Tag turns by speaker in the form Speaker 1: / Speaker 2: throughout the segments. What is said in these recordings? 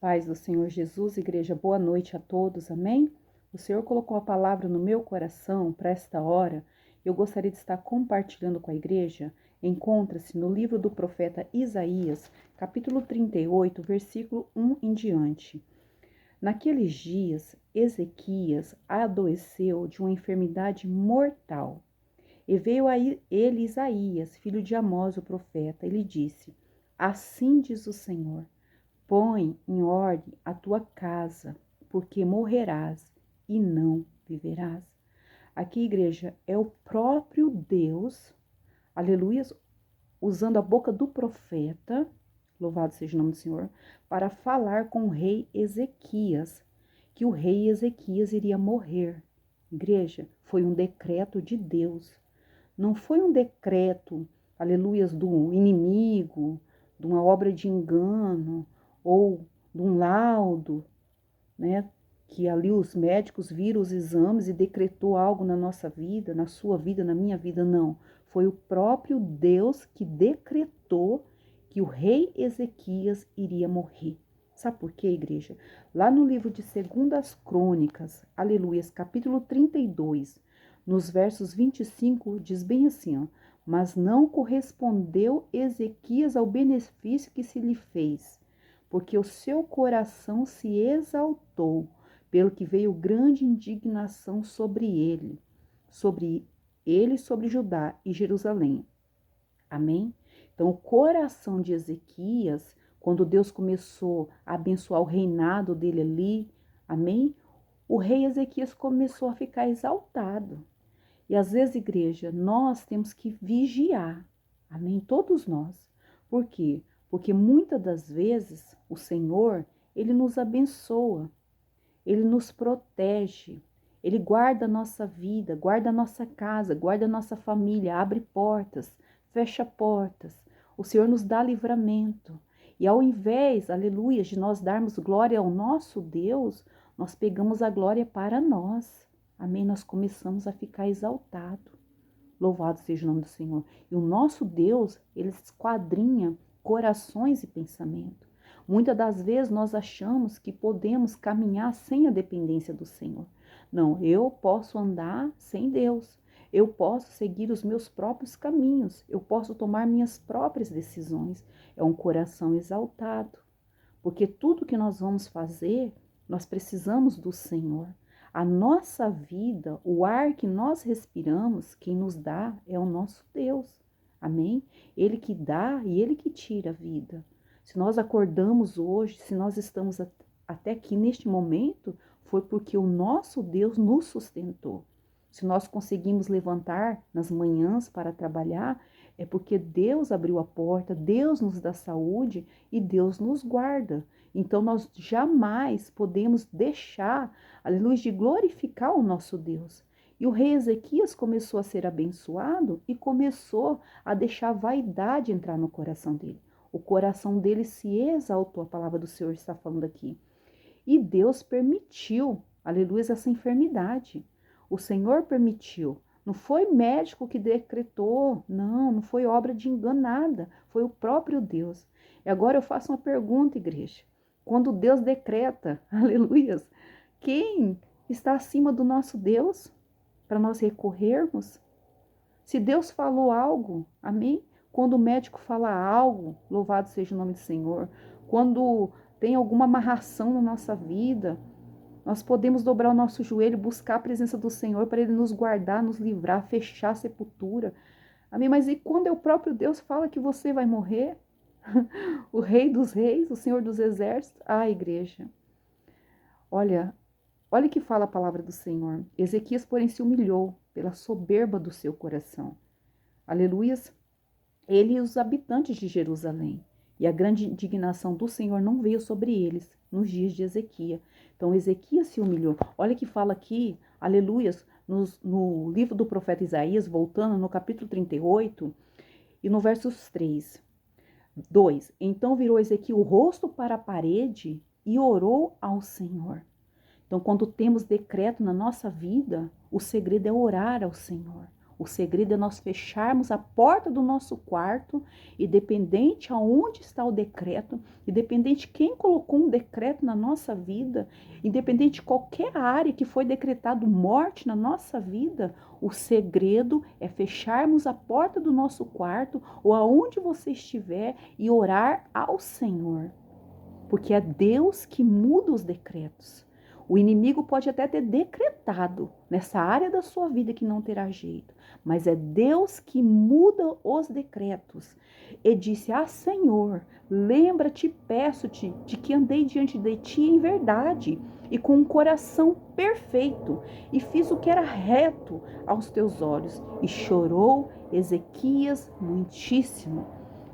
Speaker 1: Paz do Senhor Jesus, igreja, boa noite a todos, amém? O Senhor colocou a palavra no meu coração para esta hora. Eu gostaria de estar compartilhando com a igreja. Encontra-se no livro do profeta Isaías, capítulo 38, versículo 1 em diante. Naqueles dias, Ezequias adoeceu de uma enfermidade mortal. E veio a ele Isaías, filho de Amós, o profeta, e lhe disse: Assim diz o Senhor: Põe em ordem a tua casa, porque morrerás e não viverás. Aqui, igreja, é o próprio Deus, aleluia, usando a boca do profeta, louvado seja o nome do Senhor, para falar com o rei Ezequias, que o rei Ezequias iria morrer. Igreja, foi um decreto de Deus. Não foi um decreto, aleluia, do inimigo, de uma obra de engano, ou de um laudo, né? Que ali os médicos viram os exames e decretou algo na nossa vida, na sua vida, na minha vida, não. Foi o próprio Deus que decretou que o rei Ezequias iria morrer. Sabe por quê, igreja? Lá no livro de 2 Crônicas, aleluias, capítulo 32, nos versos 25, diz bem assim, ó: Mas não correspondeu Ezequias ao benefício que se lhe fez, porque o seu coração se exaltou, pelo que veio grande indignação sobre ele, sobre Judá e Jerusalém. Amém? Então, o coração de Ezequias, quando Deus começou a abençoar o reinado dele ali, amém? O rei Ezequias começou a ficar exaltado. E às vezes, igreja, nós temos que vigiar, amém? Todos nós. Por quê? Porque muitas das vezes o Senhor, Ele nos abençoa, Ele nos protege, Ele guarda a nossa vida, guarda a nossa casa, guarda a nossa família, abre portas, fecha portas. O Senhor nos dá livramento. E ao invés, aleluia, de nós darmos glória ao nosso Deus, nós pegamos a glória para nós. Amém? Nós começamos a ficar exaltados. Louvado seja o nome do Senhor. E o nosso Deus, Ele esquadrinha corações e pensamento. Muitas das vezes nós achamos que podemos caminhar sem a dependência do Senhor. Não, eu posso andar sem Deus. Eu posso seguir os meus próprios caminhos. Eu posso tomar minhas próprias decisões. É um coração exaltado. Porque tudo que nós vamos fazer, nós precisamos do Senhor. A nossa vida, o ar que nós respiramos, quem nos dá é o nosso Deus. Amém? Ele que dá e Ele que tira a vida. Se nós acordamos hoje, se nós estamos até aqui neste momento, foi porque o nosso Deus nos sustentou. Se nós conseguimos levantar nas manhãs para trabalhar, é porque Deus abriu a porta, Deus nos dá saúde e Deus nos guarda. Então nós jamais podemos deixar, aleluia, de glorificar o nosso Deus. E o rei Ezequias começou a ser abençoado e começou a deixar a vaidade entrar no coração dele. O coração dele se exaltou, a palavra do Senhor está falando aqui. E Deus permitiu, aleluia, essa enfermidade. O Senhor permitiu. Não foi médico que decretou, não foi obra de engano, nada. Foi o próprio Deus. E agora eu faço uma pergunta, igreja. Quando Deus decreta, aleluia, quem está acima do nosso Deus para nós recorrermos? Se Deus falou algo, amém? Quando o médico fala algo, louvado seja o nome do Senhor. Quando tem alguma amarração na nossa vida, nós podemos dobrar o nosso joelho, buscar a presença do Senhor para Ele nos guardar, nos livrar, fechar a sepultura. Amém? Mas e quando é o próprio Deus fala que você vai morrer? O Rei dos Reis, o Senhor dos Exércitos? Ah, igreja. Olha que fala a palavra do Senhor. Ezequias, porém, se humilhou pela soberba do seu coração. Aleluias. Ele e os habitantes de Jerusalém. E a grande indignação do Senhor não veio sobre eles nos dias de Ezequias. Então, Ezequias se humilhou. Olha que fala aqui, aleluias, no livro do profeta Isaías, voltando no capítulo 38, e no versos 3, 2. Então virou Ezequias o rosto para a parede e orou ao Senhor. Então, quando temos decreto na nossa vida, o segredo é orar ao Senhor. O segredo é nós fecharmos a porta do nosso quarto, independente aonde está o decreto, independente quem colocou um decreto na nossa vida, independente de qualquer área que foi decretado morte na nossa vida, o segredo é fecharmos a porta do nosso quarto ou aonde você estiver e orar ao Senhor. Porque é Deus que muda os decretos. O inimigo pode até ter decretado nessa área da sua vida que não terá jeito, mas é Deus que muda os decretos. E disse: Senhor, lembra-te, peço-te, de que andei diante de ti em verdade e com um coração perfeito, e fiz o que era reto aos teus olhos. E chorou Ezequias muitíssimo.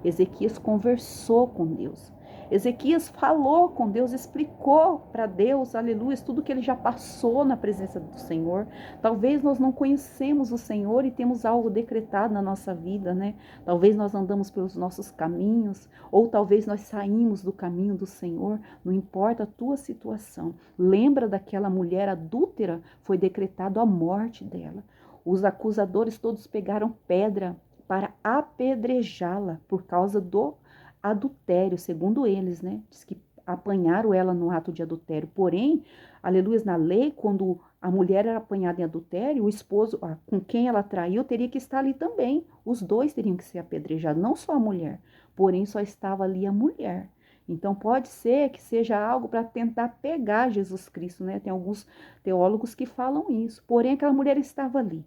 Speaker 1: Ezequias conversou com Deus. Ezequias falou com Deus, explicou para Deus, aleluia, tudo que ele já passou na presença do Senhor. Talvez nós não conhecemos o Senhor e temos algo decretado na nossa vida, né? Talvez nós andamos pelos nossos caminhos, ou talvez nós saímos do caminho do Senhor. Não importa a tua situação. Lembra daquela mulher adúltera, foi decretado a morte dela. Os acusadores todos pegaram pedra para apedrejá-la por causa do adultério, segundo eles, né? Diz que apanharam ela no ato de adultério. Porém, aleluia, na lei, quando a mulher era apanhada em adultério, o esposo com quem ela traiu teria que estar ali também. Os dois teriam que ser apedrejados, não só a mulher. Porém, só estava ali a mulher. Então, pode ser que seja algo para tentar pegar Jesus Cristo, né? Tem alguns teólogos que falam isso. Porém, aquela mulher estava ali.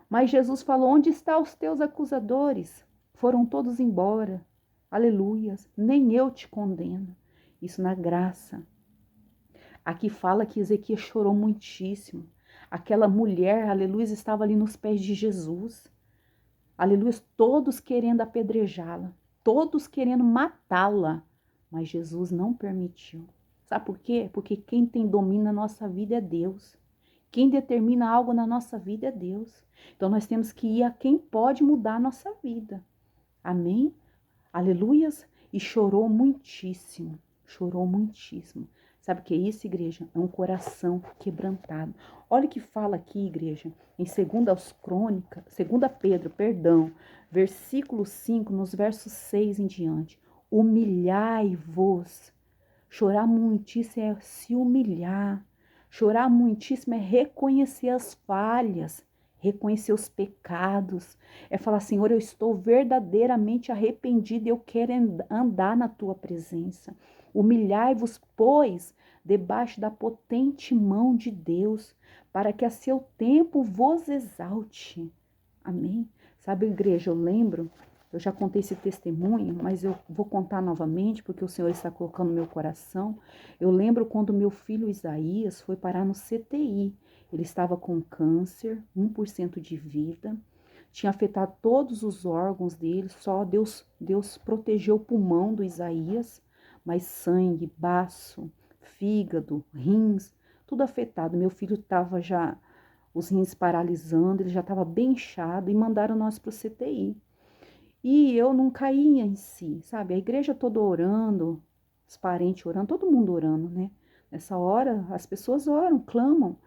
Speaker 1: Mas Jesus falou: onde estão os teus acusadores? Foram todos embora. Aleluias, nem eu te condeno. Isso na graça. Aqui fala que Ezequias chorou muitíssimo. Aquela mulher, aleluia, estava ali nos pés de Jesus. Aleluia, todos querendo apedrejá-la, todos querendo matá-la. Mas Jesus não permitiu. Sabe por quê? Porque quem tem domínio na nossa vida é Deus. Quem determina algo na nossa vida é Deus. Então nós temos que ir a quem pode mudar a nossa vida. Amém? Aleluias, e chorou muitíssimo, chorou muitíssimo. Sabe o que é isso, igreja? É um coração quebrantado. Olha o que fala aqui, igreja, em 2 Pedro, versículo 5, nos versos 6 em diante. Humilhai-vos. Chorar muitíssimo é se humilhar. Chorar muitíssimo é reconhecer as falhas, reconhecer os pecados, é falar: Senhor, eu estou verdadeiramente arrependido e eu quero andar na tua presença. Humilhai-vos, pois, debaixo da potente mão de Deus, para que a seu tempo vos exalte. Amém? Sabe, igreja, eu já contei esse testemunho, mas eu vou contar novamente, porque o Senhor está colocando no meu coração. Eu lembro quando meu filho Isaías foi parar no CTI. Ele estava com câncer, 1% de vida, tinha afetado todos os órgãos dele, só Deus protegeu o pulmão do Isaías, mas sangue, baço, fígado, rins, tudo afetado. Meu filho estava já, os rins paralisando, ele já estava bem inchado e mandaram nós para o CTI. E eu não caía em si, sabe? A igreja toda orando, os parentes orando, todo mundo orando, né? Nessa hora, as pessoas oram, clamam,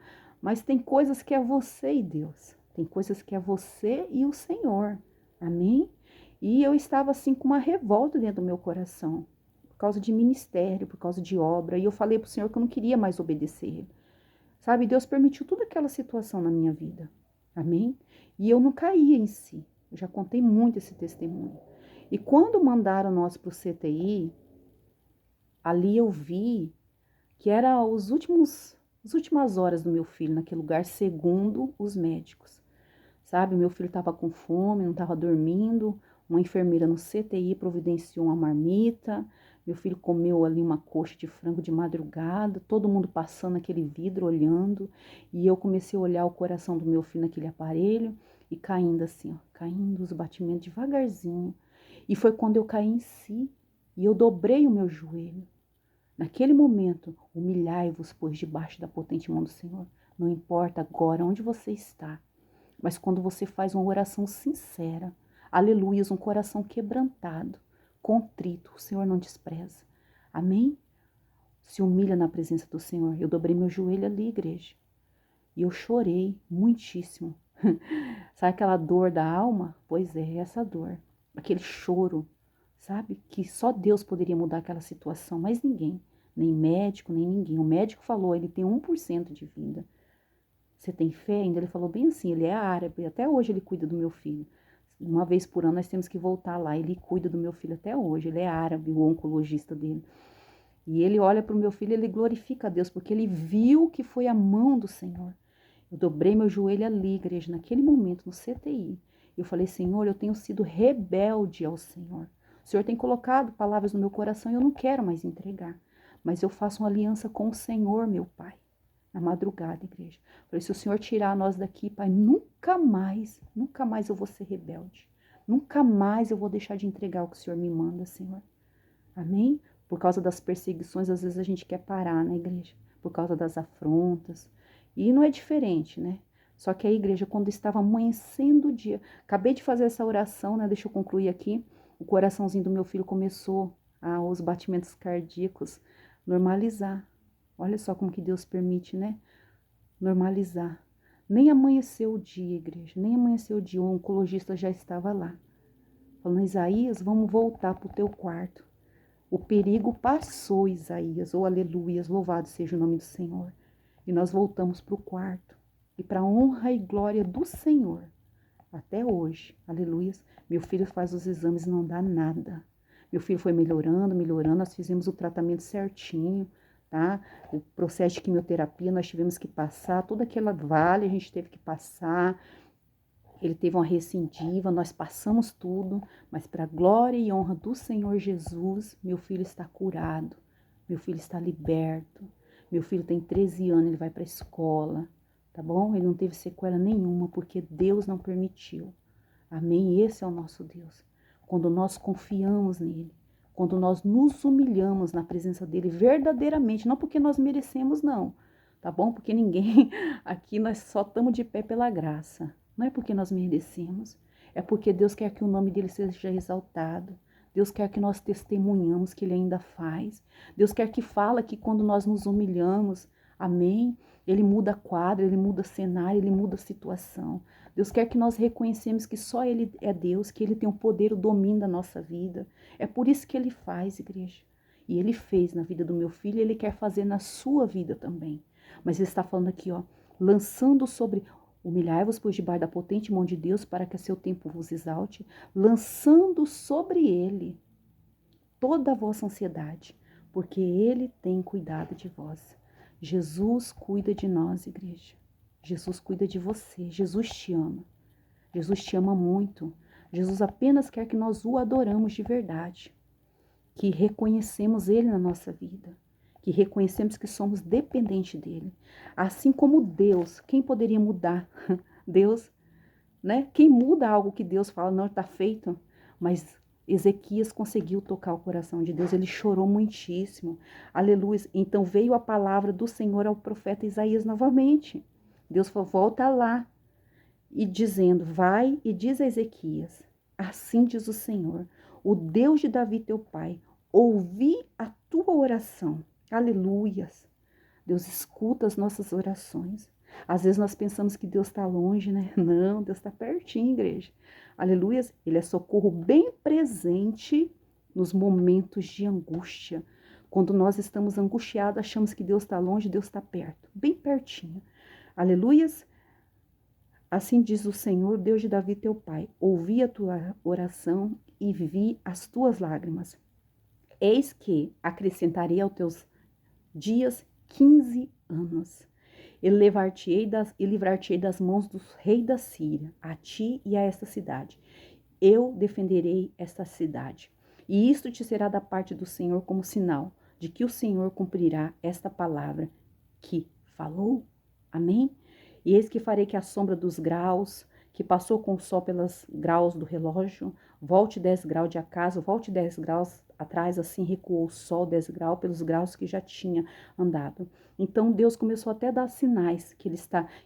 Speaker 1: mas tem coisas que é você e Deus. Tem coisas que é você e o Senhor. Amém? E eu estava assim com uma revolta dentro do meu coração, por causa de ministério, por causa de obra. E eu falei para o Senhor que eu não queria mais obedecer Ele. Sabe, Deus permitiu toda aquela situação na minha vida. Amém? E eu não caía em si. Eu já contei muito esse testemunho. E quando mandaram nós para o CTI, ali eu vi que era as últimas horas do meu filho naquele lugar, segundo os médicos. Sabe, meu filho estava com fome, não estava dormindo. Uma enfermeira no CTI providenciou uma marmita. Meu filho comeu ali uma coxa de frango de madrugada, todo mundo passando aquele vidro, olhando. E eu comecei a olhar o coração do meu filho naquele aparelho e caindo assim, ó, caindo os batimentos devagarzinho. E foi quando eu caí em si e eu dobrei o meu joelho. Naquele momento, humilhai-vos, pois, debaixo da potente mão do Senhor. Não importa agora onde você está, mas quando você faz uma oração sincera, aleluia, um coração quebrantado, contrito, o Senhor não despreza. Amém? Se humilha na presença do Senhor. Eu dobrei meu joelho ali, igreja. E eu chorei muitíssimo, Sabe aquela dor da alma? Pois é, essa dor. Aquele choro, sabe? Que só Deus poderia mudar aquela situação, mas ninguém. Nem médico, nem ninguém. O médico falou, ele tem 1% de vida. Você tem fé ainda? Ele falou bem assim, ele é árabe, até hoje ele cuida do meu filho. Uma vez por ano nós temos que voltar lá, ele cuida do meu filho até hoje, ele é árabe, o oncologista dele. E ele olha para o meu filho, ele glorifica a Deus, porque ele viu que foi a mão do Senhor. Eu dobrei meu joelho ali, igreja, naquele momento, no CTI. Eu falei, Senhor, eu tenho sido rebelde ao Senhor. O Senhor tem colocado palavras no meu coração e eu não quero mais entregar. Mas eu faço uma aliança com o Senhor, meu Pai. Na madrugada, igreja. Falei, se o Senhor tirar nós daqui, Pai, nunca mais eu vou ser rebelde. Nunca mais eu vou deixar de entregar o que o Senhor me manda, Senhor. Amém? Por causa das perseguições, às vezes a gente quer parar na igreja. Por causa das afrontas. E não é diferente, né? Só que a igreja, quando estava amanhecendo o dia, acabei de fazer essa oração, né? Deixa eu concluir aqui. O coraçãozinho do meu filho começou os batimentos cardíacos normalizar. Olha só como que Deus permite, né? Normalizar. Nem amanheceu o dia, igreja, nem amanheceu o dia. O oncologista já estava lá. Falando, Isaías, vamos voltar para o teu quarto. O perigo passou, Isaías. Oh, aleluias, louvado seja o nome do Senhor. E nós voltamos para o quarto. E para a honra e glória do Senhor, até hoje, aleluias, meu filho faz os exames e não dá nada. Meu filho foi melhorando, nós fizemos o tratamento certinho, tá? O processo de quimioterapia nós tivemos que passar, toda aquela vale a gente teve que passar. Ele teve uma recidiva, nós passamos tudo, mas para a glória e honra do Senhor Jesus, meu filho está curado, meu filho está liberto, meu filho tem 13 anos, ele vai para a escola, tá bom? Ele não teve sequela nenhuma, porque Deus não permitiu. Amém? Esse é o nosso Deus. Quando nós confiamos nele, quando nós nos humilhamos na presença dele verdadeiramente, não porque nós merecemos, não, tá bom? Porque ninguém, aqui nós só estamos de pé pela graça. Não é porque nós merecemos, é porque Deus quer que o nome dele seja exaltado. Deus quer que nós testemunhamos que ele ainda faz. Deus quer que fala que quando nós nos humilhamos, amém? Ele muda quadro, ele muda cenário, ele muda situação. Deus quer que nós reconhecemos que só ele é Deus, que ele tem o poder, o domínio da nossa vida. É por isso que ele faz, igreja. E ele fez na vida do meu filho e ele quer fazer na sua vida também. Mas ele está falando aqui, ó, lançando sobre... Humilhai-vos, pois, debaixo da potente mão de Deus, para que a seu tempo vos exalte, lançando sobre ele toda a vossa ansiedade, porque ele tem cuidado de vós. Jesus cuida de nós, igreja. Jesus cuida de você. Jesus te ama. Jesus te ama muito. Jesus apenas quer que nós o adoramos de verdade, que reconhecemos ele na nossa vida, que reconhecemos que somos dependentes dele. Assim como Deus, quem poderia mudar? Deus, né? Quem muda algo que Deus fala, não está feito? Mas Ezequias conseguiu tocar o coração de Deus, ele chorou muitíssimo. Aleluia. Então veio a palavra do Senhor ao profeta Isaías novamente. Deus falou, volta lá. E dizendo, vai e diz a Ezequias, assim diz o Senhor, o Deus de Davi teu pai, ouvi a tua oração. Aleluias. Deus escuta as nossas orações. Às vezes nós pensamos que Deus está longe, né? Não, Deus está pertinho, igreja. Aleluias. Ele é socorro bem presente nos momentos de angústia. Quando nós estamos angustiados, achamos que Deus está longe, Deus está perto, bem pertinho. Aleluias. Assim diz o Senhor, Deus de Davi teu pai, ouvi a tua oração e vi as tuas lágrimas. Eis que acrescentarei aos teus dias 15 anos. E livrar-te-ei das mãos do rei da Síria, a ti e a esta cidade. Eu defenderei esta cidade. E isto te será da parte do Senhor como sinal de que o Senhor cumprirá esta palavra que falou. Amém? E eis que farei que a sombra dos graus, que passou com o sol pelos graus do relógio, volte 10 graus de acaso, volte 10 graus atrás, assim recuou o sol 10 graus pelos graus que já tinha andado. Então Deus começou até a dar sinais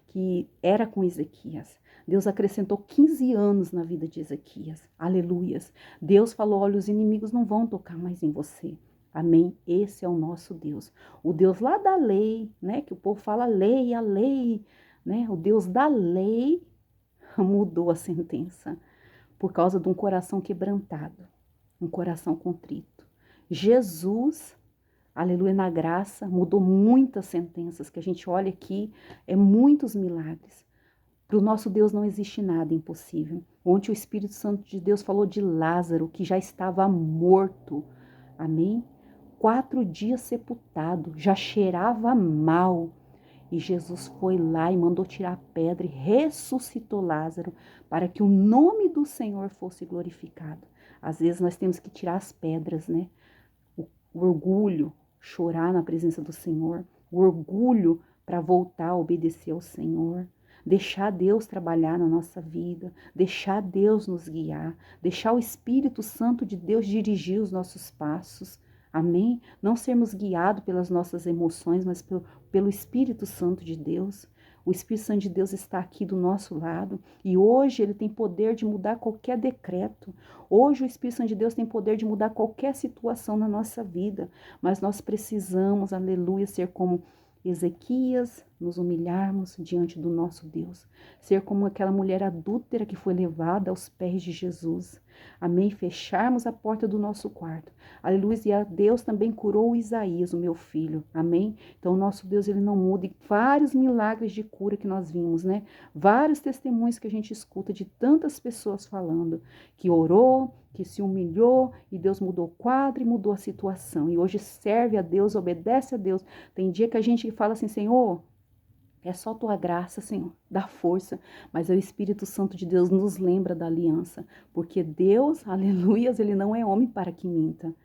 Speaker 1: que era com Ezequias. Deus acrescentou 15 anos na vida de Ezequias. Aleluias. Deus falou, olha, os inimigos não vão tocar mais em você. Amém? Esse é o nosso Deus. O Deus lá da lei, né? Que o povo fala lei, a lei, né? O Deus da lei mudou a sentença por causa de um coração quebrantado, um coração contrito. Jesus, aleluia, na graça, mudou muitas sentenças, que a gente olha aqui, muitos milagres. Para o nosso Deus não existe nada impossível. Ontem o Espírito Santo de Deus falou de Lázaro, que já estava morto. Amém? 4 dias sepultado, já cheirava mal. E Jesus foi lá e mandou tirar a pedra e ressuscitou Lázaro para que o nome do Senhor fosse glorificado. Às vezes nós temos que tirar as pedras, né? O orgulho, chorar na presença do Senhor, o orgulho para voltar a obedecer ao Senhor. Deixar Deus trabalhar na nossa vida, deixar Deus nos guiar, deixar o Espírito Santo de Deus dirigir os nossos passos. Amém? Não sermos guiados pelas nossas emoções, mas pelo Espírito Santo de Deus. O Espírito Santo de Deus está aqui do nosso lado e hoje ele tem poder de mudar qualquer decreto. Hoje o Espírito Santo de Deus tem poder de mudar qualquer situação na nossa vida, mas nós precisamos, aleluia, ser como Ezequias, nos humilharmos diante do nosso Deus. Ser como aquela mulher adúltera que foi levada aos pés de Jesus. Amém? Fecharmos a porta do nosso quarto. Aleluia. E a Deus também curou Isaías, o meu filho. Amém? Então, o nosso Deus, ele não muda. E vários milagres de cura que nós vimos, né? Vários testemunhos que a gente escuta de tantas pessoas falando que orou, que se humilhou e Deus mudou o quadro e mudou a situação. E hoje serve a Deus, obedece a Deus. Tem dia que a gente fala assim, Senhor, é só tua graça, Senhor, dá força. Mas o Espírito Santo de Deus nos lembra da aliança. Porque Deus, aleluias, ele não é homem para que minta.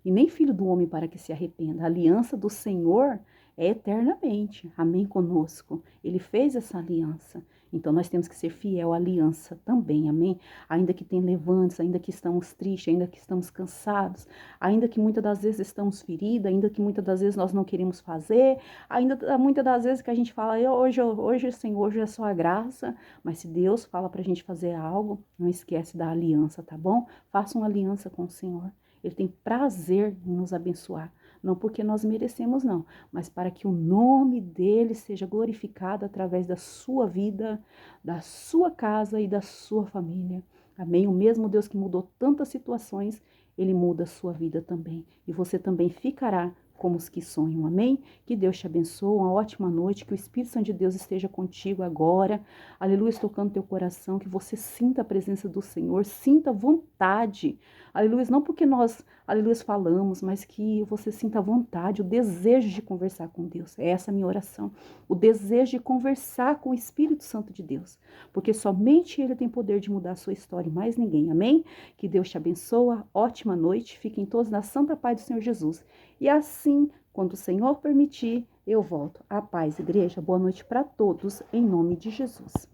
Speaker 1: E nem filho do homem para que se arrependa. A aliança do Senhor é eternamente. Amém conosco. Ele fez essa aliança. Então nós temos que ser fiel à aliança também. Amém? Ainda que tem levantes, ainda que estamos tristes, ainda que estamos cansados, ainda que muitas das vezes estamos feridos, ainda que muitas das vezes nós não queremos fazer, ainda muitas das vezes que a gente fala, hoje Senhor, hoje é só a graça. Mas se Deus fala para a gente fazer algo, não esquece da aliança, tá bom? Faça uma aliança com o Senhor. Ele tem prazer em nos abençoar. Não porque nós merecemos, não, mas para que o nome dele seja glorificado através da sua vida, da sua casa e da sua família. Amém? O mesmo Deus que mudou tantas situações, ele muda a sua vida também. E você também ficará como os que sonham. Amém? Que Deus te abençoe, uma ótima noite, que o Espírito Santo de Deus esteja contigo agora. Aleluia, tocando teu coração, que você sinta a presença do Senhor, sinta vontade. Aleluia, não porque nós, aleluia, falamos, mas que você sinta a vontade, o desejo de conversar com Deus. É essa a minha oração. O desejo de conversar com o Espírito Santo de Deus. Porque somente Ele tem poder de mudar a sua história e mais ninguém. Amém? Que Deus te abençoe. Ótima noite. Fiquem todos na santa paz do Senhor Jesus. E assim, quando o Senhor permitir, eu volto. A paz, igreja. Boa noite para todos, em nome de Jesus.